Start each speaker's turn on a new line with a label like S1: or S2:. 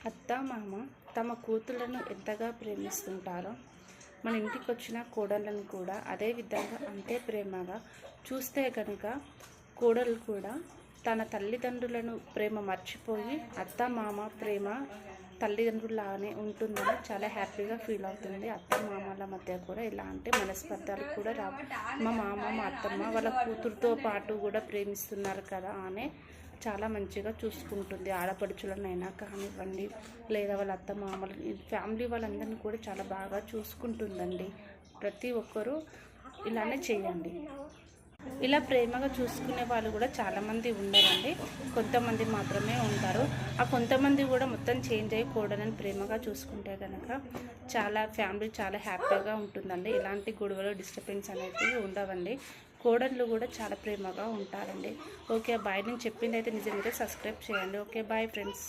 S1: అత్త మామ తమ కూతుళ్లను ఎంతగా ప్రేమిస్తుంటారో మన ఇంటికి వచ్చిన కోడళ్ళను కూడా అదే విధంగా అంతే ప్రేమగా చూస్తే కనుక కోడలు కూడా తన తల్లిదండ్రులను ప్రేమ మర్చిపోయి అత్త మామ ప్రేమ తల్లిదండ్రులాగానే ఉంటుందని చాలా హ్యాపీగా ఫీల్ అవుతుంది. అత్త మామల మధ్య కూడా ఎలాంటి మనస్పర్ధలు కూడా రావు. మా మామ మా అత్తమ్మ వాళ్ళ కూతురుతో పాటు కూడా ప్రేమిస్తున్నారు కదా అనే చాలా మంచిగా చూసుకుంటుంది. ఆడపడుచులనైనా కానివ్వండి, లేదా వాళ్ళ అత్త మామలు ఫ్యామిలీ వాళ్ళందరినీ కూడా చాలా బాగా చూసుకుంటుందండి. ప్రతి ఒక్కరూ ఇలానే చేయండి. ఇలా ప్రేమగా చూసుకునే వాళ్ళు కూడా చాలామంది ఉండరండి, కొంతమంది మాత్రమే ఉంటారు. ఆ కొంతమంది కూడా మొత్తం చేంజ్ అయ్యి కోడలని ప్రేమగా చూసుకుంటే కనుక చాలా ఫ్యామిలీ చాలా హ్యాపీగా ఉంటుందండి. ఎలాంటి గొడవలు డిస్టర్బెన్స్ అనేవి ఉండవండి. కోడళ్ళు కూడా చాలా ప్రేమగా ఉంటారండి. Okay bye. నేను చెప్పింది అయితే నిజంగా సబ్స్క్రైబ్ చేయండి. Okay bye friends.